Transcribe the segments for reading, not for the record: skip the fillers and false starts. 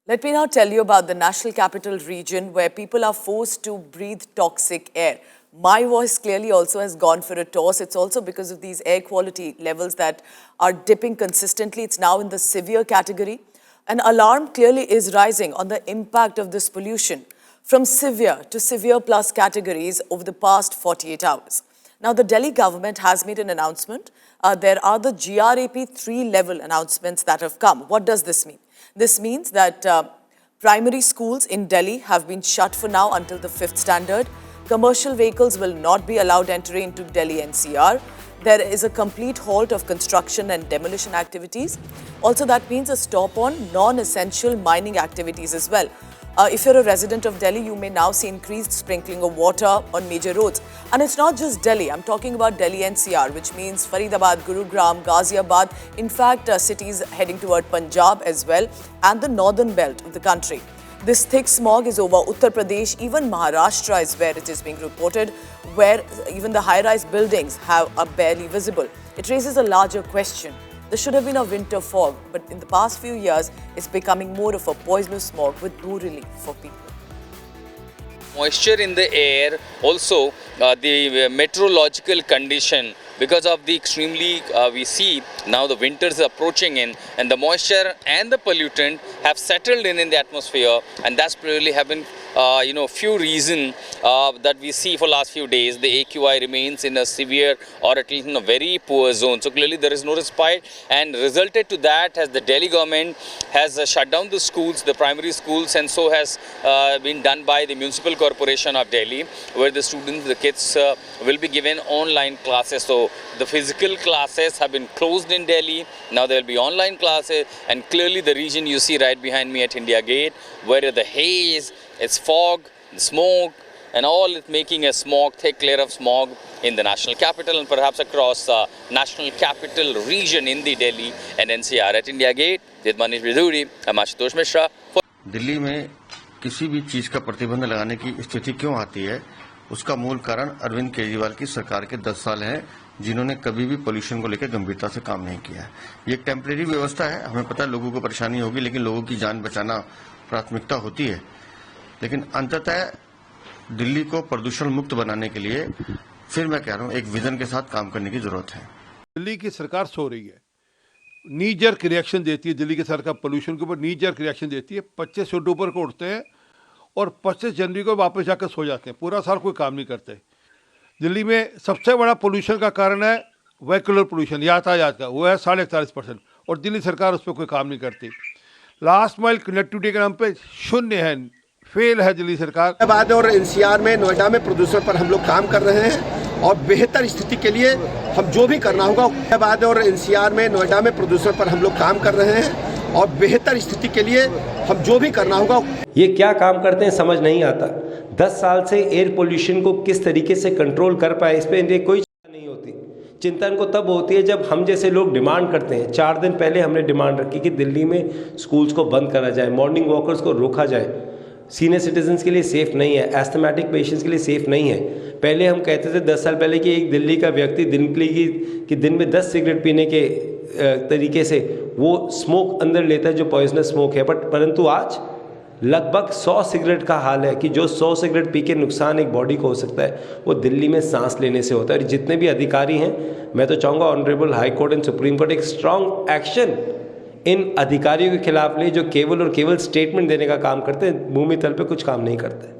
Let me now tell you about the National Capital Region where people are forced to breathe toxic air. My voice clearly also has gone for a toss. It's also because of these air quality levels that are dipping consistently. It's now in the severe category. An alarm clearly is rising on the impact of this pollution from severe to severe plus categories over the past 48 hours. Now, the Delhi government has made an announcement. There are the GRAP-III level announcements that have come. What does this mean? This means that primary schools in Delhi have been shut for now until the 5th standard. Commercial vehicles will not be allowed entry into Delhi-NCR. There is a complete halt of construction and demolition activities. Also, that means a stop on non-essential mining activities as well. If you're a resident of Delhi, you may now see increased sprinkling of water on major roads. And it's not just Delhi. I'm talking about Delhi-NCR, which means Faridabad, Gurugram, Ghaziabad, in fact, cities heading toward Punjab as well, and the northern belt of the country. This thick smog is over Uttar Pradesh, even Maharashtra is where it is being reported, where even the high-rise buildings are barely visible. It raises a larger question. This should have been a winter fog, but in the past few years, it's becoming more of a poisonous smog with no relief for people. Moisture in the air, also the meteorological condition, because of the extremely, we see now the winter is approaching in, and the moisture and the pollutant have settled in the atmosphere, and that's probably having few reasons that we see for last few days. The AQI remains in a severe or at least in a very poor zone. So clearly there is no respite, and resulted to that as the Delhi government has shut down the schools, the primary schools, and so has been done by the Municipal Corporation of Delhi, where the students, the kids will be given online classes. So the physical classes have been closed in Delhi. Now there will be online classes, and clearly the region you see right behind me at India Gate, where the haze, it's fog, the smoke, and all it making a smog, thick layer of smog in the national capital and perhaps across national capital region in the Delhi and NCR. At India Gate, with Manish Biduri, I'm Ashutosh Mishra. Delhi में किसी भी चीज का प्रतिबंध लगाने की स्थिति क्यों आती है, उसका मूल कारण अरविंद केजरीवाल की सरकार के 10 साल हैं, जिन्होंने कभी भी पोल्यूशन को लेकर गंभीरता से काम नहीं किया है। ये एक टेम्परेरी व्यवस्था है, हमें पता है लोगों को परेशानी होगी, लेकिन लोगों की जान बचाना प्राथमिकता होती है। लेकिन अंततः दिल्ली को प्रदूषण मुक्त बनाने के लिए फिर मैं कह रहा हूं एक विजन के साथ काम करने की जरूरत है। दिल्ली की सरकार सो रही है, नी जर्क रिएक्शन देती है। दिल्ली की सरकार पोल्यूशन के ऊपर नी जर्क रिएक्शन देती है। 25 अक्टूबर को उठते हैं और 25 जनवरी को वापस जाकर सो जाते हैं, पूरा साल कोई काम नहीं करते। दिल्ली में सबसे बड़ा पोल्यूशन का कारण है व्हीकुलर पोल्यूशन, यातायात का, वो है 41.5%, और दिल्ली सरकार उस पर कोई काम नहीं करती। लास्ट माइल कनेक्टिविटी के नाम पे शून्य है, फेल है दिल्ली सरकार। हैदराबाद और एनसीआर में, नोएडा में प्रदूषण पर हम लोग काम कर रहे हैं और बेहतर स्थिति के लिए हम जो भी करना होगा। हैदराबाद और एनसीआर में, नोएडा में प्रदूषण पर हम लोग काम कर रहे हैं और बेहतर स्थिति के लिए हम जो भी करना होगा। ये क्या काम करते हैं समझ नहीं आता। 10 साल से एयर पोल्यूशन को किस तरीके से कंट्रोल कर पाए, इस पर कोई चिंता नहीं होती। चिंता इनको तब होती है जब हम जैसे लोग डिमांड करते हैं। 4 दिन पहले हमने डिमांड रखी कि दिल्ली में स्कूल्स को बंद करा जाए, मॉर्निंग वॉकर्स को रोका जाए। सीनियर सिटीजन्स के लिए सेफ़ नहीं है, एस्थमेटिक पेशेंट्स के लिए सेफ़ नहीं है। पहले हम कहते थे 10 साल पहले कि एक दिल्ली का व्यक्ति दिन में 10 सिगरेट पीने के तरीके से वो स्मोक अंदर लेता है जो पॉइजनस स्मोक है। परंतु आज लगभग 100 सिगरेट का हाल है कि जो 100 सिगरेट पी के नुकसान एक बॉडी को हो सकता है, वो दिल्ली में सांस लेने से होता है। और जितने भी अधिकारी हैं, मैं तो चाहूँगा honourable high court and supreme court एक स्ट्रॉन्ग एक्शन इन अधिकारियों के खिलाफ ले जो केवल और केवल स्टेटमेंट देने का काम करते हैं, भूमि तल पे कुछ काम नहीं करते।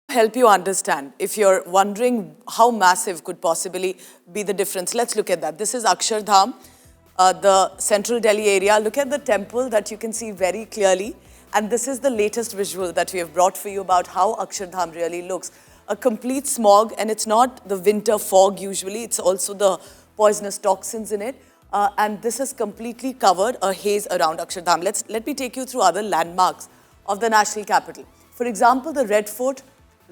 Help you understand, if you're wondering how massive could possibly be the difference, let's look at that. This is Akshardham, the central Delhi area. Look at the temple that you can see very clearly, and this is the latest visual that we have brought for you about how Akshardham really looks. A complete smog, and it's not the winter fog usually, it's also the poisonous toxins in it. And this is completely covered, a haze around Akshardham. Let me take you through other landmarks of the national capital. For example, the Red Fort.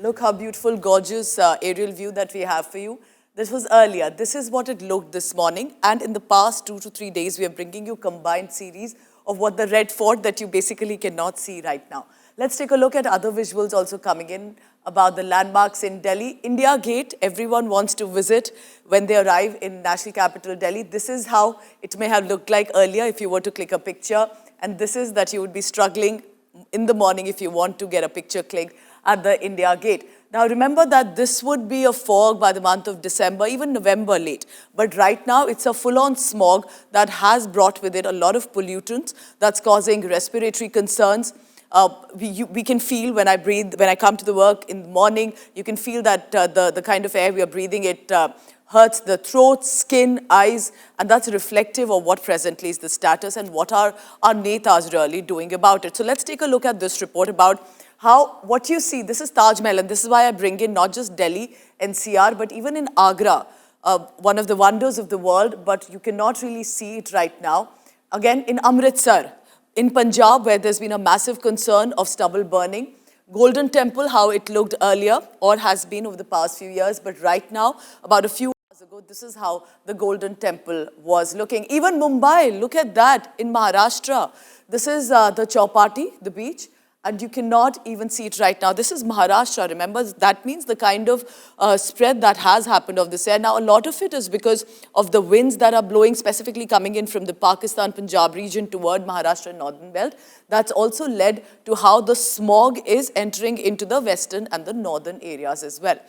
Look how beautiful, gorgeous aerial view that we have for you. This was earlier. This is what it looked this morning. And in the past 2 to 3 days, we are bringing you combined series of what the Red Fort that you basically cannot see right now. Let's take a look at other visuals also coming in about the landmarks in Delhi. India Gate, everyone wants to visit when they arrive in national capital Delhi. This is how it may have looked like earlier if you were to click a picture. And this is that you would be struggling in the morning if you want to get a picture clicked at the India Gate. Now remember that this would be a fog by the month of December, even November late. But right now it's a full-on smog that has brought with it a lot of pollutants that's causing respiratory concerns. We can feel when I breathe, when I come to the work in the morning, you can feel that the kind of air we are breathing, it hurts the throat, skin, eyes, and that's reflective of what presently is the status and what are our netas really doing about it. So let's take a look at this report about how, what you see, this is Taj Mahal, and this is why I bring in not just Delhi, NCR, but even in Agra, one of the wonders of the world, but you cannot really see it right now. Again, in Amritsar, in Punjab, where there's been a massive concern of stubble burning. Golden Temple, how it looked earlier or has been over the past few years, but right now, about a few hours ago, this is how the Golden Temple was looking. Even Mumbai, look at that, in Maharashtra. This is the Chowpatty, the beach, and you cannot even see it right now. This is Maharashtra, remember? That means the kind of spread that has happened of this air. Now, a lot of it is because of the winds that are blowing, specifically coming in from the Pakistan-Punjab region toward Maharashtra and Northern Belt. That's also led to how the smog is entering into the western and the northern areas as well.